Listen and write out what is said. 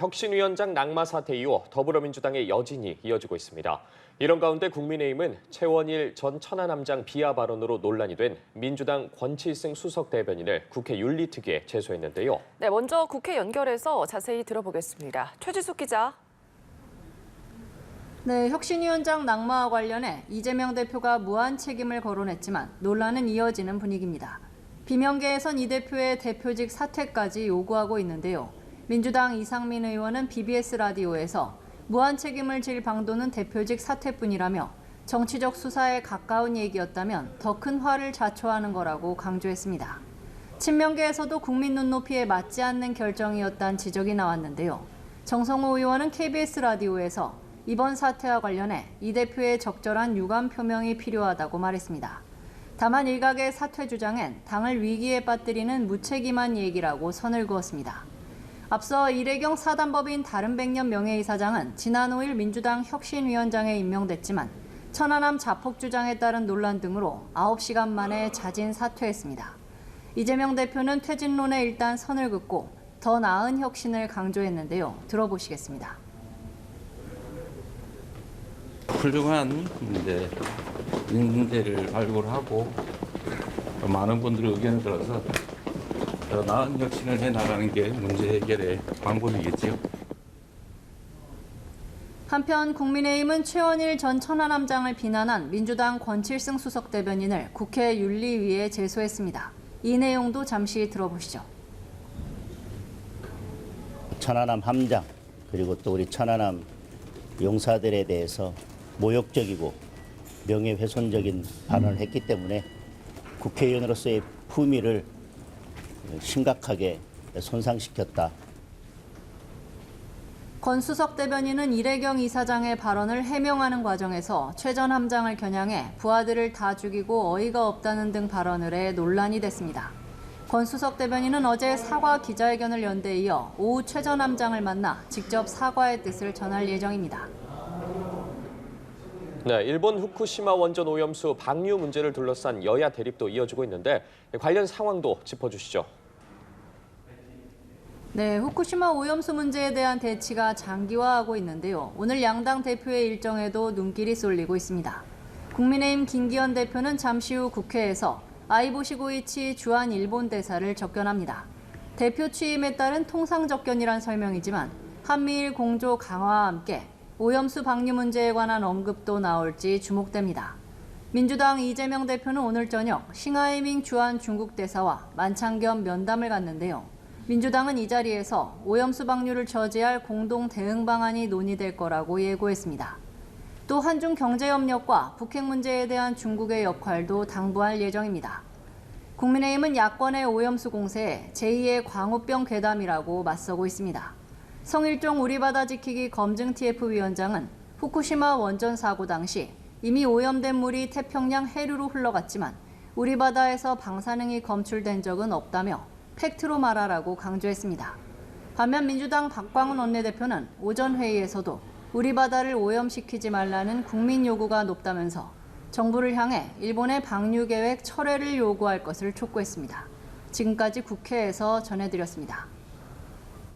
혁신위원장 낙마 사태 이후 더불어민주당의 여진이 이어지고 있습니다. 이런 가운데 국민의힘은 최원일 전 천안함장 비하 발언으로 논란이 된 민주당 권칠승 수석 대변인을 국회 윤리특위에 제소했는데요. 네, 먼저 국회 연결해서 자세히 들어보겠습니다. 최지숙 기자. 네, 혁신위원장 낙마와 관련해 이재명 대표가 무한 책임을 거론했지만 논란은 이어지는 분위기입니다. 비명계에선 이 대표의 대표직 사퇴까지 요구하고 있는데요. 민주당 이상민 의원은 BBS 라디오에서 무한 책임을 질 방도는 대표직 사퇴뿐이라며 정치적 수사에 가까운 얘기였다면 더 큰 화를 자초하는 거라고 강조했습니다. 친명계에서도 국민 눈높이에 맞지 않는 결정이었다는 지적이 나왔는데요. 정성호 의원은 KBS 라디오에서 이번 사태와 관련해 이 대표의 적절한 유감 표명이 필요하다고 말했습니다. 다만 일각의 사퇴 주장엔 당을 위기에 빠뜨리는 무책임한 얘기라고 선을 그었습니다. 앞서 이래경 사단법인 다른백년 명예이사장은 지난 5일 민주당 혁신위원장에 임명됐지만 천안함 자폭 주장에 따른 논란 등으로 9시간 만에 자진 사퇴했습니다. 이재명 대표는 퇴진론에 일단 선을 긋고 더 나은 혁신을 강조했는데요. 들어보시겠습니다. 훌륭한 문제를 발굴하고 많은 분들의 의견을 들어서 더 나은 혁신을 해나가는 게 문제 해결의 방법이겠지요. 한편 국민의힘은 최원일 전 천안함장을 비난한 민주당 권칠승 수석 대변인을 국회 윤리위에 제소했습니다. 이 내용도 잠시 들어보시죠. 천안함 함장 그리고 또 우리 천안함 용사들에 대해서 모욕적이고 명예훼손적인 발언을 했기 때문에 국회의원으로서의 품위를 심각하게 손상시켰다. 권 수석 대변인은 이래경 이사장의 발언을 해명하는 과정에서 최 전 함장을 겨냥해 부하들을 다 죽이고 어이가 없다는 등 발언을 해 논란이 됐습니다. 권 수석 대변인은 어제 사과 기자회견을 연 데 이어 오후 최 전 함장을 만나 직접 사과의 뜻을 전할 예정입니다. 네, 일본 후쿠시마 원전 오염수 방류 문제를 둘러싼 여야 대립도 이어지고 있는데 관련 상황도 짚어주시죠. 네, 후쿠시마 오염수 문제에 대한 대치가 장기화하고 있는데요. 오늘 양당 대표의 일정에도 눈길이 쏠리고 있습니다. 국민의힘 김기현 대표는 잠시 후 국회에서 아이보시 고이치 주한 일본 대사를 접견합니다. 대표 취임에 따른 통상 접견이란 설명이지만 한미일 공조 강화와 함께 오염수 방류 문제에 관한 언급도 나올지 주목됩니다. 민주당 이재명 대표는 오늘 저녁 싱하이밍 주한 중국 대사와 만찬 겸 면담을 갖는데요. 민주당은 이 자리에서 오염수 방류를 저지할 공동 대응 방안이 논의될 거라고 예고했습니다. 또 한중 경제협력과 북핵 문제에 대한 중국의 역할도 당부할 예정입니다. 국민의힘은 야권의 오염수 공세에 제2의 광우병 괴담이라고 맞서고 있습니다. 성일종 우리바다 지키기 검증 TF 위원장은 후쿠시마 원전 사고 당시 이미 오염된 물이 태평양 해류로 흘러갔지만 우리 바다에서 방사능이 검출된 적은 없다며 팩트로 말하라고 강조했습니다. 반면 민주당 박광훈 원내대표는 오전 회의에서도 우리 바다를 오염시키지 말라는 국민 요구가 높다면서 정부를 향해 일본의 방류 계획 철회를 요구할 것을 촉구했습니다. 지금까지 국회에서 전해드렸습니다.